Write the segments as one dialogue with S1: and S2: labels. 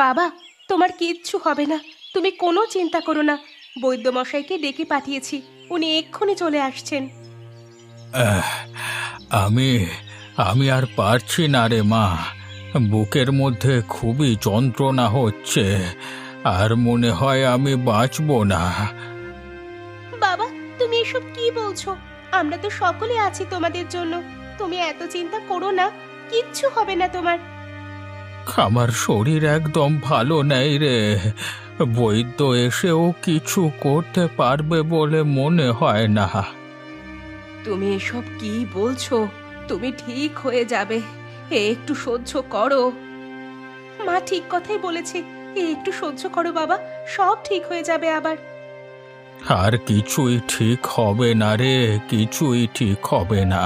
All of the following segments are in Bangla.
S1: বাবা, তোমার কিচ্ছু হবে না, তুমি কোনো চিন্তা করো না। বৈদ্যমশাইকে ডেকে পাঠিয়েছি, উনি এক্ষুনি চলে আসছেন।
S2: আহ, আমি আমি আর পারছি না রে মা। বুকের মধ্যে খুবই যন্ত্রণা হচ্ছে, আর মনে হয় আমি বাঁচবো না।
S1: বাবা, তুমি এসব কি বলছো? আমরা তো সকলে আছি তোমাদের জন্য। তুমি এত চিন্তা করো না, কিচ্ছু হবে না তোমার।
S2: আমার শরীর একদম ভালো নেই রে। বৈদ্য এসেও কিছু করতে পারবে বলে মনে হয় না।
S1: তুমি এসব কি বলছো? তুমি ঠিক হয়ে যাবে, একটু সহ্য করো। মা ঠিক কথাই বলেছে, একটু সহ্য করো বাবা, সব ঠিক হয়ে যাবে আবার।
S2: আর কিছুই ঠিক হবে না রে, কিছুই ঠিক হবে না।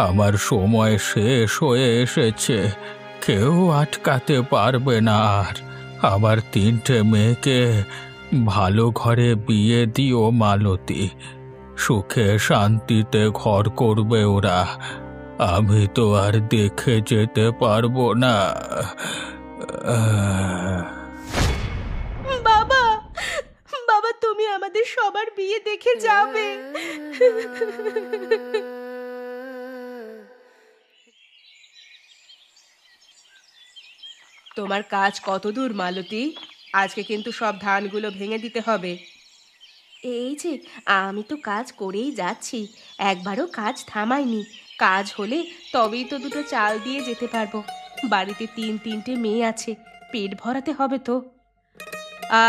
S2: আমার সময় শেষ হয়ে এসেছে, কেউ আটকাতে পারবে না আর। আমার 3টে মেয়েকে ভালো ঘরে বিয়ে দিও মালতী। সুখে শান্তিতে ঘর করবে ওরা। আমি তো আর দেখে যেতে পারবো না। আহ,
S1: বাবা, বাবা, তুমি আমাদের সবার বিয়ে দেখে যাবে। তোমার কাজ কত দূর মালতী? আজকে কিন্তু সব ধানগুলো ভেঙে দিতে হবে। এই যে, আমি তো কাজ করেই যাচ্ছি, একবারও কাজ থামাইনি। কাজ হলে তবেই তো দুটো চাল দিয়ে যেতে পারবো। বাড়িতে 3-3টে মেয়ে আছে, পেট ভরাতে হবে তো।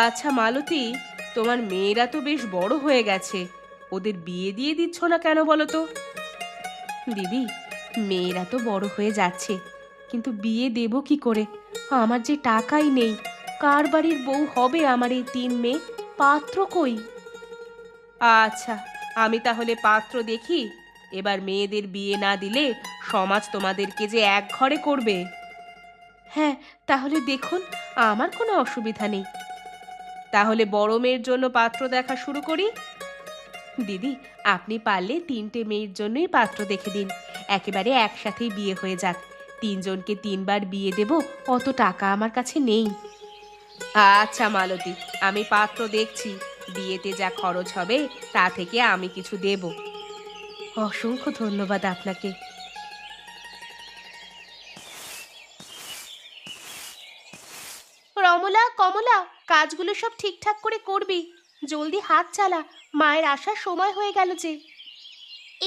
S1: আচ্ছা মালতী, তোমার মেয়েরা তো বেশ বড় হয়ে গেছে, ওদের বিয়ে দিয়ে দিচ্ছ না কেন বলো তো? দিদি, মেয়েরা তো বড় হয়ে যাচ্ছে, কিন্তু বিয়ে দেব কি করে? আমার যে টাকাই নেই। কার বাড়ির বউ হবে আমার এই 3 মেয়ে? পাত্র কই? আচ্ছা, আমি তাহলে পাত্র দেখি। এবার মেয়েদের বিয়ে না দিলে সমাজ তোমাদেরকে যে এক ঘরে করবে। হ্যাঁ, তাহলে দেখুন, আমার কোনো অসুবিধা নেই। তাহলে বড় মেয়ের জন্য পাত্র দেখা শুরু করি। দিদি, আপনি পারলে 3টে মেয়ের জন্যই পাত্র দেখে দিন, একেবারে একসাথেই বিয়ে হয়ে যাক। 3জনকে 3বার বিয়ে দেব, অত টাকা আমার কাছে নেই। আচ্ছা মালতী, আমি পাত্র দেখছি। বিয়েতে যা খরচ হবে তা থেকে আমি কিছু দেব। অসংখ্য ধন্যবাদ আপনাকে। রমলা, কমলা, কাজগুলো সব ঠিকঠাক করে করবি। জলদি হাত চালা, মায়ের আসার সময় হয়ে গেল যে।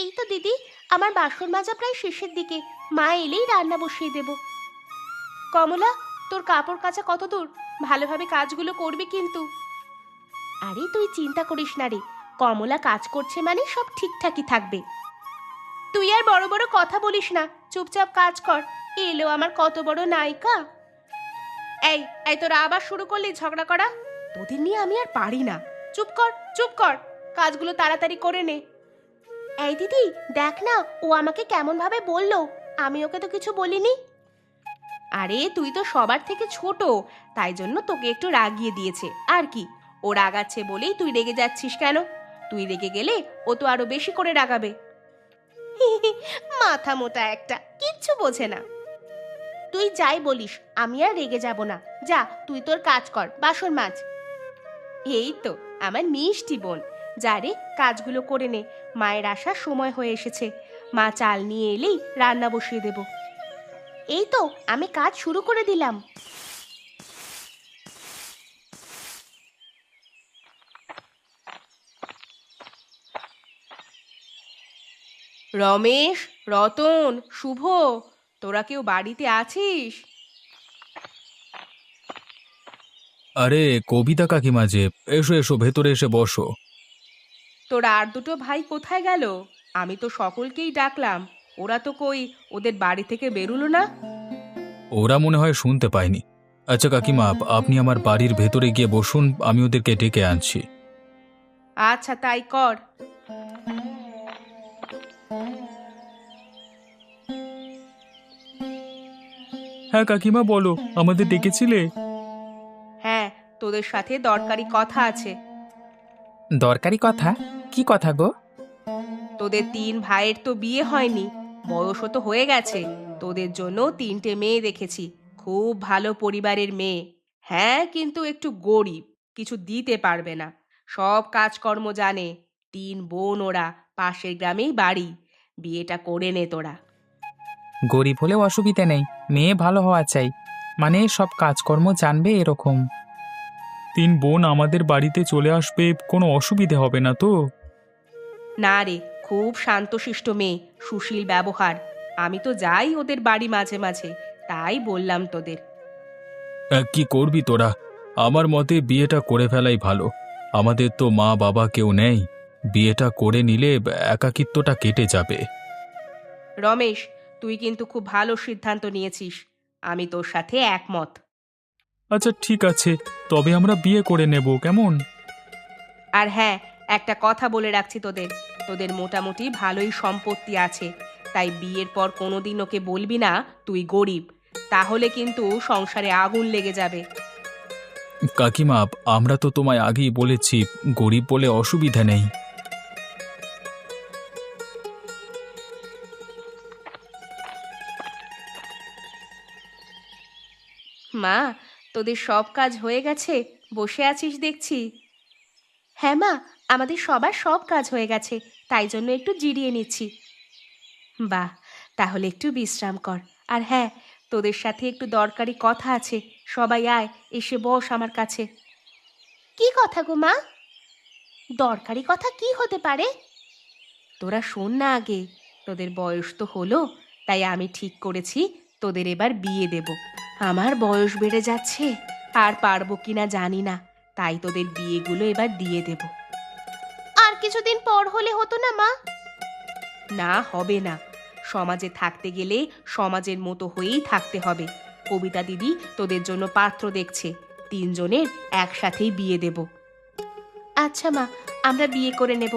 S1: এই তো দিদি, আমার বাসন মাজা প্রায় শেষের দিকে, মা এলেই রান্না বসিয়ে দেব। কমলা, তোর কাপড় কাচা কত দূর? ভালোভাবে কাজগুলো করবি কিন্তু। আরে তুই চিন্তা করিস না রে, কমলা কাজ করছে মানে সব ঠিকঠাকই থাকবে। তুই আর বড় বড় কথা বলিস না, চুপচাপ কাজ কর। এলো আমার কত বড় নায়িকা। এই এই তোরা আবার শুরু করলি ঝগড়া করা? তোদের নিয়ে আমি আর পারি না। চুপ কর, চুপ কর, কাজগুলো তাড়াতাড়ি করে নে। এই দিদি, দেখ না, ও আমাকে কেমন ভাবে বললো। আমি ওকে তো কিছু বলিনি। আরে তুই তো সবার থেকে ছোট, তাই জন্য তোকে একটু রাগিয়ে দিয়েছে আর কি। ও রাগাচ্ছে বলেই তুই রেগে যাচ্ছিস কেন? তুই রেগে গেলে ও তো আরো বেশি করে রাগাবে। মাথা মোটা একটা, কিচ্ছু বোঝে না। তুই যাই বলিস, আমি আর রেগে যাব না। যা, তুই তোর কাজ কর, বাসন মাজ। এই তো আমার মিষ্টি বোন। যা রে, কাজগুলো করে নে, মায়ের আসার সময় হয়ে এসেছে। মা চাল নিয়ে এলেই রান্না বসিয়ে দেব। এই তো আমি কাজ শুরু করে দিলাম। রমেশ, রতন, শুভ, তোরা কেউ বাড়িতে আছিস?
S2: আরে কবিতা কাকিমা যে, এসো এসো, ভেতরে এসে বসো।
S1: তোরা আর দুটো ভাই কোথায় গেল? আমি তো সকলকেই ডাকলাম, ওরা তো কই, ওদের বাড়ি থেকে বেরুলো না।
S2: ওরা মনে হয় শুনতে পায়নি। আচ্ছা কাকিমা, আপনি আমার বাড়ির ভেতরে গিয়ে বসুন, আমি ওদেরকে ডেকে আনছি।
S1: আচ্ছা, তাই কর।
S2: হ্যাঁ কাকিমা, বলো, আমাদের ডেকেছিলে?
S1: হ্যাঁ, তোদের সাথে দরকারি কথা আছে।
S2: দরকারি কথা? কি কথা গো?
S1: তোদের 3 ভাইয়ের তো বিয়ে হয়নি, বয়সও তো হয়ে গেছে। তোদের জন্য 3টে মেয়ে দেখেছি, খুব ভালো পরিবারের মেয়ে। হ্যাঁ, কিন্তু একটু গরিব, কিছু দিতে পারবে না। সব কাজকর্ম জানে। ৩ বোন ওরা, পাশের গ্রামেই বাড়ি। বিয়েটা করে নে তোরা।
S3: গরিব হলেও অসুবিধে নেই, মেয়ে ভালো হওয়া চাই, মানে সব কাজকর্ম জানবে এরকম।
S2: 3 বোন আমাদের বাড়িতে চলে আসবে, কোনো অসুবিধে হবে না তো?
S1: না রে, খুব শান্তশিষ্ট মেয়ে, সুশীল ব্যবহার। আমি তো যাই ওদের বাড়ি মাঝে মাঝে, তাই বললাম তোদের।
S2: কি করবি তোরা? আমার মতে বিয়েটা করে ফেলাই ভালো। আমাদের তো মা বাবা কেউ নেই। বিয়েটা করে নিলে একাকিত্বটা কেটে যাবে।
S1: রমেশ, তুই কিন্তু খুব ভালো সিদ্ধান্ত নিয়েছিস। আমি তোর সাথে একমত।
S2: আচ্ছা ঠিক আছে, তবে আমরা বিয়ে করে নেব, কেমন?
S1: আর হ্যাঁ, একটা কথা বলে রাখছি তোদের, তোদের মোটামুটি ভালোই সম্পত্তি আছে। তাই বিয়ের পর কোনোদিন ওকে বলবি না তুই গরিব, তাহলে কিন্তু সংসারে আগুন লেগে যাবে।
S2: কাকিমা, আমরা তো তোমায় আগেই বলেছি, গরিব বলে অসুবিধা নেই।
S1: মা, তোদের সব কাজ হয়ে গেছে? বসে আছিস দেখছি। হ্যাঁ মা, আমাদের সবার সব কাজ হয়ে গেছে, তাই জন্য একটু জিরিয়ে নিচ্ছি। বাহ, তাহলে একটু বিশ্রাম কর। আর হ্যাঁ, তোদের সাথে একটু দরকারি কথা আছে। সবাই আয়, এসে বস আমার কাছে। কি কথা গো মা? দরকারি কথা কি হতে পারে? তোরা শোন না আগে। তোদের বয়স তো হলো, তাই আমি ঠিক করেছি তোদের এবার বিয়ে দেব। আমার বয়স বেড়ে যাচ্ছে, আর পারবো কিনা জানি না, তাই তোদের বিয়েগুলো এবার দিয়ে দেব। আর কিছুদিন পর হলে হতো না মা? না, হবে না। সমাজে থাকতে গেলে সমাজের মতো হয়েই থাকতে হবে। কবিতা দিদি তোদের জন্য পাত্র দেখছে, 3 জনের একসাথেই বিয়ে দেব। আচ্ছা মা, আমরা বিয়ে করে নেব,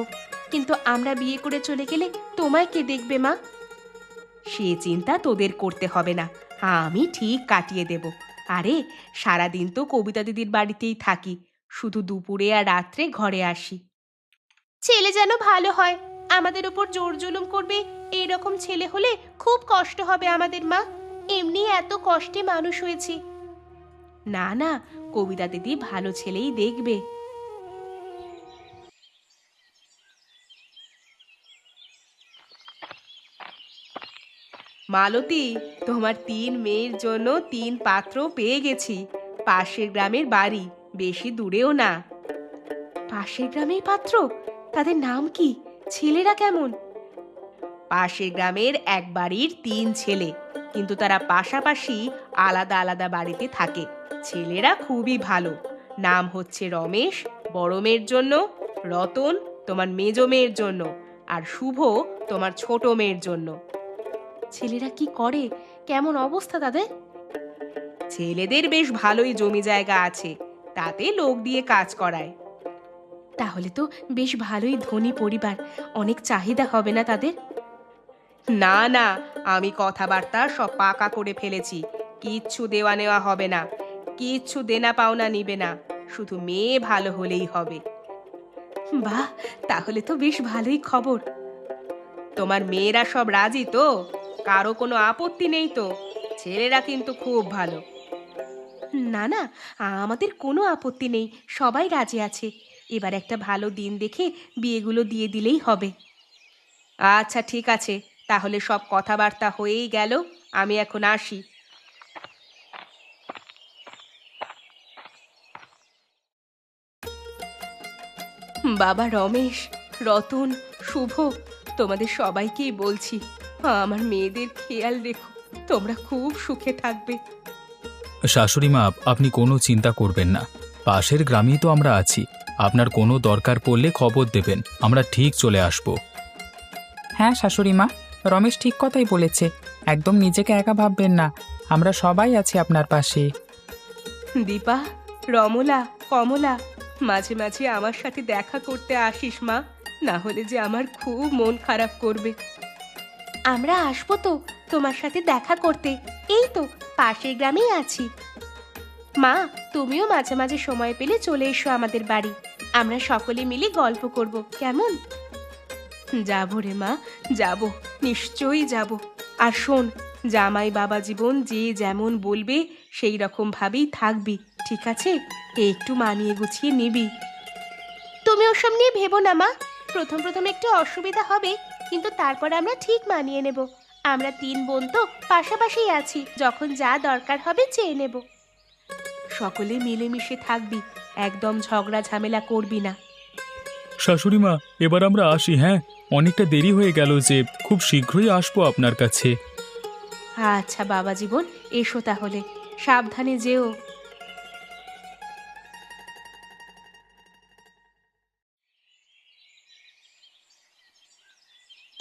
S1: কিন্তু আমরা বিয়ে করে চলে গেলে তোমায় কে দেখবে মা? সে চিন্তা তোদের করতে হবে না, আমি ঠিক কাটিয়ে দেব। আরে, সারাদিন তো কবিতা দিদির বাড়িতেই থাকি, শুধু দুপুরে আর রাত্রে ঘরে আসি। ছেলে যেন ভালো হয়, আমাদের উপর জোর জুলুম করবে এরকম ছেলে হলে খুব কষ্ট হবে আমাদের মা। এমনি এত কষ্টে মানুষ হয়েছি। না না, কবিতা দিদি ভালো ছেলেই দেখবে। মালতী, তোমার 3 মেয়ের জন্য 3 পাত্র পেয়ে গেছি। পাশের গ্রামের বাড়ি, বেশি দূরেও না। পাশের গ্রামের পাত্র? তাদের নাম কি? ছেলেরা কেমন? পাশের গ্রামের এক বাড়ির 3 ছেলে, কিন্তু তারা পাশাপাশি আলাদা আলাদা বাড়িতে থাকে। ছেলেরা খুবই ভালো। নাম হচ্ছে রমেশ বড় মেয়ের জন্য, রতন তোমার মেজ মেয়ের জন্য, আর শুভ তোমার ছোট মেয়ের জন্য। ছেলেরা কি করে? কেমন অবস্থা তাদের? ছেলেদের বেশ ভালোই জমি জায়গা আছে, তাতে লোক দিয়ে কাজ করায়। তাহলে তো বেশ ভালোই ধনী পরিবার, অনেক চাহিদা হবে না তাদের? না না, আমি কথাবার্তা সব পাকা করে ফেলেছি। কিচ্ছু দেওয়া নেওয়া হবে না, কিচ্ছু দেনা পাওনা নিবে না, শুধু মেয়ে ভালো হলেই হবে। বাহ, তাহলে তো বেশ ভালোই খবর। তোমার মেয়েরা সব রাজি তো? কারো কোনো আপত্তি নেই তো? ছেলেরা কিন্তু খুব ভালো। না না, আমাদের কোনো আপত্তি নেই, সবাই রাজি আছে। এবার একটা ভালো দিন দেখে বিয়েগুলো দিয়ে দিলেই হবে। আচ্ছা ঠিক আছে, তাহলে সব কথাবার্তা হয়েই গেল, আমি এখন আসি। বাবা রমেশ, রতন, শুভ, তোমাদের সবাইকেই বলছি, আমার মেয়েদের খেয়াল রেখো, তোমরা খুব সুখে থাকবে।
S2: শাশুড়ি মা, আপনি কোনো চিন্তা করবেন না। পাশের গ্রামেই তো আমরা আছি। আপনার কোনো দরকার পড়লে খবর দেবেন, আমরা ঠিক চলে আসব।
S3: হ্যাঁ শাশুড়ি মা, রমেশ ঠিক কথাই বলেছে, একদম নিজেকে একা ভাববেন না, আমরা সবাই আছি আপনার পাশে।
S1: দীপা, রমলা, কমলা, মাঝে মাঝে আমার সাথে দেখা করতে আসিস মা, না হলে যে আমার খুব মন খারাপ করবে। আমরা আসবো তো তোমার সাথে দেখা করতে, এই তো পাশের গ্রামেই আছি। মা, তুমিও মাঝে মাঝে সময় পেলে চলে এসো আমাদের বাড়ি, আমরা সকলে মিলে গল্প করব, কেমন? যাবো রে মা, যাব, নিশ্চয়ই যাব। আর শোন, জামাই বাবা জীবন যে যেমন বলবে সেই রকম ভাবেই থাকবি, ঠিক আছে, একটু মানিয়ে গুছিয়ে নিবি। তুমি ওসব নিয়ে ভেবো না মা, প্রথম প্রথম একটু অসুবিধা হবে, কিন্তু তারপর আমরা ঠিক মানিয়ে নেব। আমরা 3 বোন তো পাশাপাশি আছি, যখন যা দরকার হবে চেয়ে নেব। সকলে মিলেমিশে থাকবি, একদম ঝগড়া ঝামেলা করবি না।
S2: শাশুড়ি মা, এবার আমরা আসি। হ্যাঁ, অনেকটা দেরি হয়ে গেল, যে খুব শীঘ্রই আসবো আপনার কাছে।
S1: আচ্ছা বাবা জীবন, এসো তাহলে, সাবধানে যেও।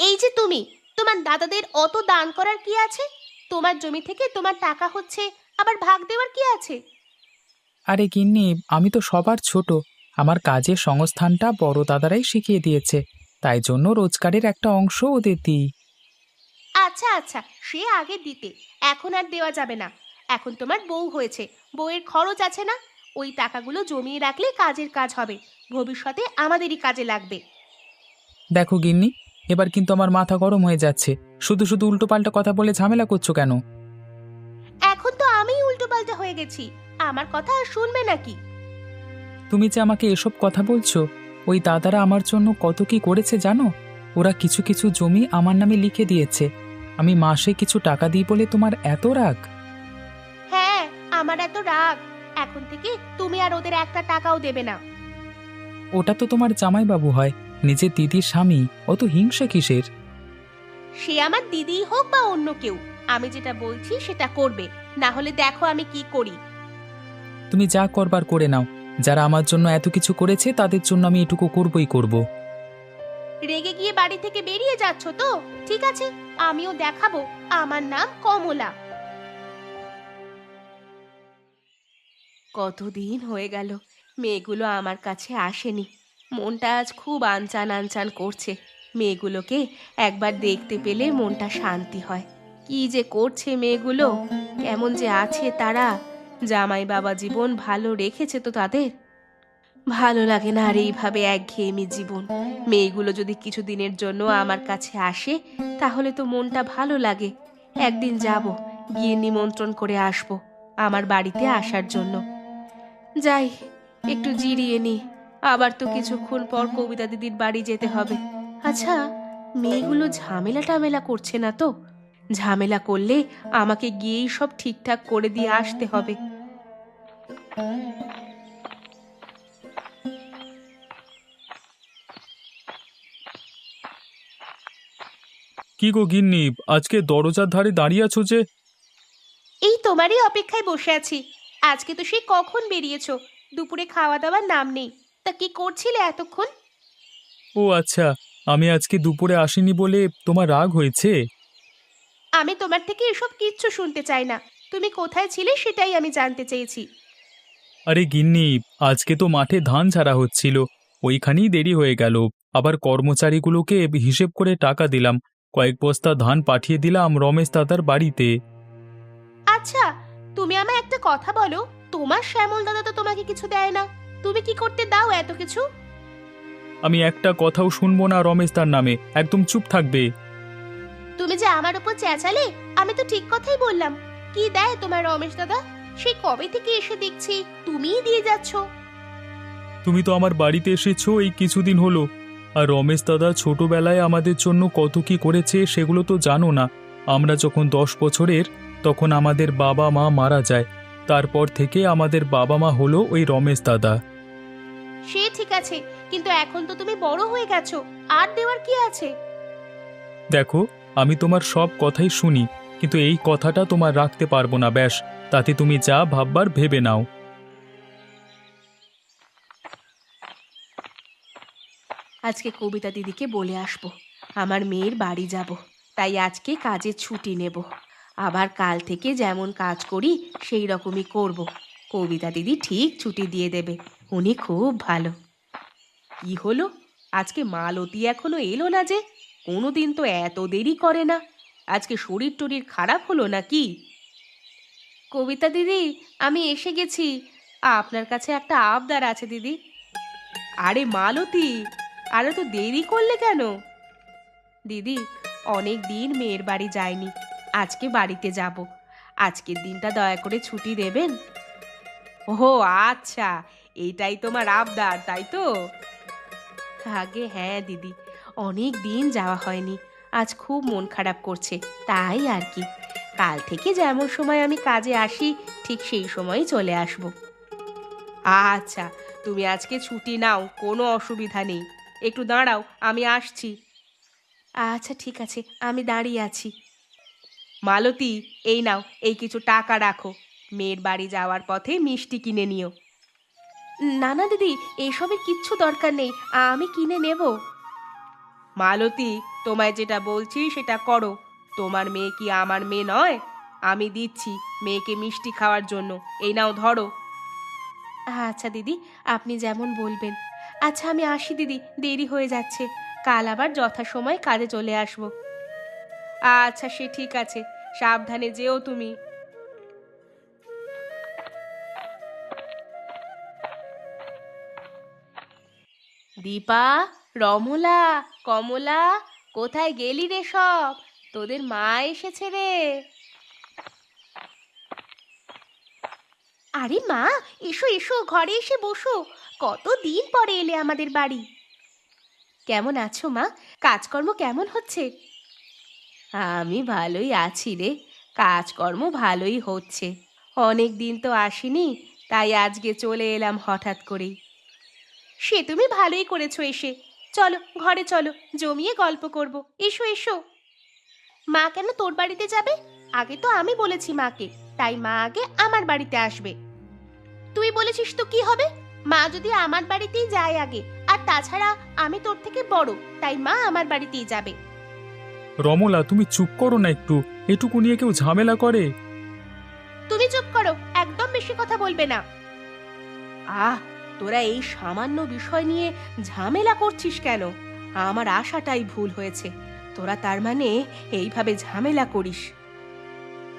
S1: এই যে তুমি, তোমার দাদাদের অত দান করার কি আছে? তোমার জমি থেকে তোমার টাকা হচ্ছে, আবার ভাগ দেওয়ার কি আছে?
S3: আরে গিন্নি, আমি তো সবার ছোট। আমার কাজের সংস্থানটা বড় দাদারাই শিখিয়ে দিয়েছে, তাই জন্য রোজগারের একটা অংশ ওদের দিই।
S1: আচ্ছা আচ্ছা, সে আগে দিতে, এখন আর দেওয়া যাবে না। এখন তোমার বউ হয়েছে, বউয়ের খরচ আছে না? ওই টাকাগুলো জমিয়ে রাখলে কাজের কাজ হবে, ভবিষ্যতে আমাদেরই কাজে লাগবে।
S3: দেখো গিন্নি, এবার কিন্তু আমার মাথা গরম হয়ে যাচ্ছে। শুধু শুধু উল্টোপাল্টা কথা বলে ঝামেলা করছো কেন?
S1: এখন তো আমিই উল্টোপাল্টা হয়ে গেছি, আমার কথা আর শুনবে নাকি?
S3: তুমি যে আমাকে এসব কথা বলছো, ওই দাদারা আমার জন্য কত কি করেছে জানো? ওরা কিছু কিছু জমি আমার নামে লিখে দিয়েছে। আমি মাসে কিছু টাকা দিই বলে তোমার এত রাগ?
S1: হ্যাঁ, আমার এত রাগ। এখন থেকে তুমি আর ওদের একটা টাকাও দেবে না।
S3: ওটা তো তোমার জামাইবাবু হয়, নিজের দিদির স্বামী, অত হিংসা কিসের?
S1: সে আমার দিদিই হোক বা অন্য কেউ, আমি যেটা বলছি সেটা করবে, না হলে দেখো আমি কি করি।
S3: তুমি যা করবার করে নাও। যারা আমার জন্য এত কিছু করেছে তাদের জন্য আমি এটুকু করবই করব।
S1: রেগে গিয়ে বাড়ি থেকে বেরিয়ে যাচ্ছ তো? ঠিক আছে, আমিও দেখাবো আমার নাম কমলা। কতদিন হয়ে গেল মেয়েগুলো আমার কাছে আসেনি, মনটা আজ খুব আনচান আনচান করছে। মেয়েগুলোকে একবার দেখতে পেলে মনটা শান্তি হয়। কি যে করছে মেয়েগুলো, কেমন যে আছে তারা। জামাই বাবা জীবন ভালো রেখেছে তো তাদের। ভালো লাগে না আর এইভাবে একঘেয়েমি জীবন। মেয়েগুলো যদি কিছুদিনের জন্য আমার কাছে আসে তাহলে তো মনটা ভালো লাগে। একদিন যাব, গিয়ে নিমন্ত্রণ করে আসব আমার বাড়িতে আসার জন্য। যাই, একটু জিরিয়ে নি, আবার তো কিছুক্ষণ পর কবিতা দিদির বাড়ি যেতে হবে। আচ্ছা, মেয়েগুলো ঝামেলা টামেলা করছে না তো? ঝামেলা করলে আমাকে গিয়েই সব ঠিকঠাক করে দিয়ে আসতে হবে।
S2: কি গো গিন্নি, আজকে দরজার ধারে দাঁড়িয়ে আছো যে?
S1: এই তোমারই অপেক্ষায় বসে আছি। আজকে তো সেই কখন বেরিয়েছো, দুপুরে খাওয়া দাওয়ার নাম নেই। তা কি করছিলে এতক্ষণ?
S2: ও আচ্ছা, আমি আজকে দুপুরে আসিনি বলে তোমার রাগ হয়েছে?
S1: আমি তোমার থেকে এসব কিচ্ছু শুনতে চাই না। তুমি কোথায় ছিলে সেটাই আমি জানতে চেয়েছি।
S2: আরে গিন্নি, আজকে তো মাঠে ধান ঝাড়া হচ্ছিল, ওইখানেই দেরি হয়ে গেল। আবার কর্মচারীগুলোকে হিসেব করে টাকা দিলাম, কয়েক বস্তা ধান পাঠিয়ে দিলাম রমেশ দাদার বাড়িতে।
S1: আচ্ছা, তুমি আমায় একটা কথা বলো, তোমার শ্যামল দাদা তো তোমাকে কিছু দেয় না, তুমি কি করতে দাও এত কিছু?
S2: আমি একটা কথাও শুনবো না রমেশ তার নামে, একদম চুপ থাকবে।
S1: তুমি যে আমার উপর চেঁচালে, আমি তো ঠিক কথাই বললাম। কি দেয় তোমার রমেশ দাদা? সেই কবে থেকে এসে দেখছি তুমিই দিয়ে যাচ্ছ।
S2: তুমি তো আমার বাড়িতে এসেছো এই কিছুদিন হলো, আর রমেশ দাদা ছোটবেলায় আমাদের জন্য কত কি করেছে সেগুলো তো জানো না। আমরা যখন 10 বছরের, তখন আমাদের বাবা মা মারা যায়। তারপর থেকে আমাদের বাবা মা হলো ওই রমেশ দাদা।
S1: সে ঠিক আছে, কিন্তু এখন তো তুমি বড় হয়ে গেছো, আর দেওয়ার কি আছে?
S2: দেখো, আমি তোমার সব কথাই শুনি, কিন্তু এই কথাটা তোমার রাখতে পারবো না, ব্যাস। তাতে তুমি যা ভাববার ভেবে নাও।
S1: আজকে কবিতা দিদিকে বলে আসবো আমার মেয়ের বাড়ি যাব, তাই আজকে কাজে ছুটি নেব। আবার কাল থেকে যেমন কাজ করি সেই রকমই করব। কবিতা দিদি ঠিক ছুটি দিয়ে দেবে, উনি খুব ভালো। কি হলো, আজকে মালতী এখনো এলো না যে? কোনোদিন তো এত দেরি করে না। আজকে শরীর টরীর খারাপ হলো নাকি? কবিতা দিদি, আমি এসে গেছি। আপনার কাছে একটা আবদার আছে দিদি। আরে মালতী, আরে তো দেরি করলে কেন? দিদি, অনেক দিন মেয়ের বাড়ি যায়নি, আজকে বাড়িতে যাব। আজকের দিনটা দয়া করে ছুটি দেবেন? ও আচ্ছা, এইটাই তোমার আবদার তাই তো? আগে হ্যাঁ দিদি, অনেক দিন যাওয়া হয়নি। আজ খুব মন খারাপ করছে, তাই আর কি। কাল থেকে যেমন সময় আমি কাজে আসি ঠিক সেই সময়ই চলে আসব। আচ্ছা, তুমি আজকে ছুটি নাও, কোনো অসুবিধা নেই। একটু দাঁড়াও, আমি আসছি। আচ্ছা ঠিক আছে, আমি দাঁড়িয়ে আছি। মালতী, এই নাও, এই কিছু টাকা রাখো। মেয়ের বাড়ি যাওয়ার পথে মিষ্টি কিনে নিও। না না দিদি, এসবের কিচ্ছু দরকার নেই, আমি কিনে নেব। মালতী, তোমায় যেটা বলছি সেটা করো। তোমার মেয়ে কি আমার মেয়ে নয়? আমি দিচ্ছি মেয়েকে মিষ্টি খাওয়ার জন্য। এই নাও ধরো। আচ্ছা দিদি, আপনি যেমন বলবেন। আচ্ছা আমি আসি দিদি, দেরি হয়ে যাচ্ছে। কাল আবার যথাসময়ে কাজে চলে আসব। আচ্ছা সে ঠিক আছে, সাবধানে যেও তুমি। দীপা, রমলা, কমলা, কোথায় গেলি রে সব? তোদের মা এসেছে রে। আরে মা, এসো এসো, ঘরে এসে বসো। কতদিন পরে এলে আমাদের বাড়ি। কেমন আছো মা? কাজকর্ম কেমন হচ্ছে? আমি ভালোই আছি রে, কাজকর্ম ভালোই হচ্ছে। অনেক দিন তো আসিনি, তাই আজকে চলে এলাম হঠাৎ করেই। সে তুমি ভালোই করেছো এসে। চলো ঘরে চলো, জমিয়ে গল্প করব। এসো এসো। মা কেন তোর বাড়িতে যাবে? আগে তো আমি বলেছি মাকে, তাই মা আগে আমার বাড়িতে আসবে। তুই বলেছিস তো কি হবে? মা যদি আমার বাড়িতেই যায় আগে, আর তাছাড়া আমি তোর থেকে বড়, তাই মা আমার বাড়িতেই যাবে।
S3: রমলা, তুমি চুপ করো না একটু। এটুকু নিয়ে কেউ ঝামেলা করে?
S1: তুমি চুপ করো, একদম বেশি কথা বলবে না। আহ, তোরা এই সামান্য বিষয় নিয়ে ঝামেলা করছিস কেন? আমার আশাটাই ভুল হয়েছে। তোরা তার মানে এইভাবে ঝামেলা করিস?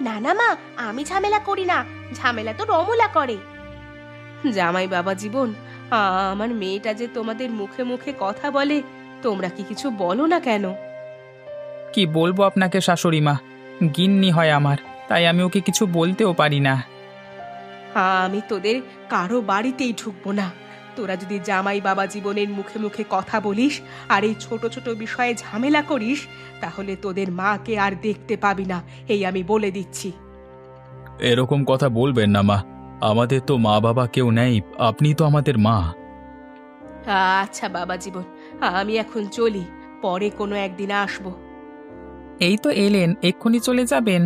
S1: না না মা, আমি ঝামেলা করি না, ঝামেলা তো রমলা করে। জামাই বাবা জীবন, আমার মেয়েটা যে তোমাদের মুখে মুখে কথা বলে, তোমরা কি কিছু বলো না কেন?
S3: কি বলবো আপনাকে শাশুড়ি মা, গিন্নি হয় আমার, তাই আমি ওকে কিছু বলতেও পারি না।
S1: আমি তোদের কারো বাড়িতেই ঢুকবো না। তোরা যদি জামাই বাবা জীবনের মুখে মুখে কথা বলিস আর এই ছোট ছোট বিষয়ে ঝামেলা করিস, তাহলে তোদের মাকে আর দেখতে পাবি না, এই আমি বলে দিচ্ছি।
S2: এরকম কথা বলবেন না মা, আমাদের তো মা বাবা কেউ নেই, আপনি তো আমাদের মা।
S1: আচ্ছা বাবা জীবন, আমি এখন চলি, পরে কোনো একদিন আসবো।
S3: এই তো এলেন, এক্ষুনি চলে যাবেন?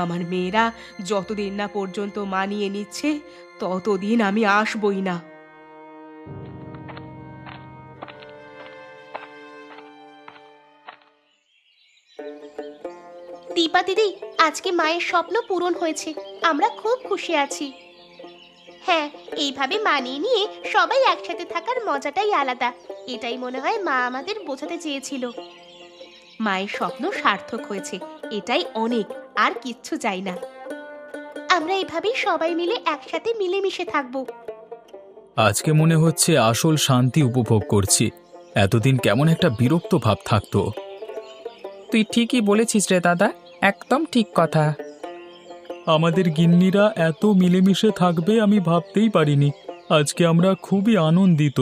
S1: আমার মেয়েরা যতদিন না পর্যন্ত মানিয়ে নিচ্ছে, ততদিন আমি আসবই না। দীপা দিদি, আজকে মায়ের স্বপ্ন পূরণ হয়েছে, আমরা খুব খুশি আছি। হ্যাঁ, এইভাবে মানিয়ে নিয়ে সবাই একসাথে থাকার মজাটাই আলাদা। এটাই মনে হয় মা আমাদের বোঝাতে চেয়েছিল। মায়ের স্বপ্ন সার্থক হয়েছে, এটাই অনেক, আর কিচ্ছু চাই না। আমরা এভাবেই সবাই মিলে একসাথে মিলেমিশে থাকবো।
S2: আজকে মনে হচ্ছে আসল শান্তি উপভোগ করছি। এতদিন কেমন একটা বিরক্ত ভাব থাকতো।
S3: তুই ঠিকই বলেছিস রে দাদা, একদম ঠিক কথা।
S2: আমাদের গিন্নিরা এত মিলেমিশে থাকবে আমি ভাবতেই পারিনি। আজকে আমরা খুবই আনন্দিত।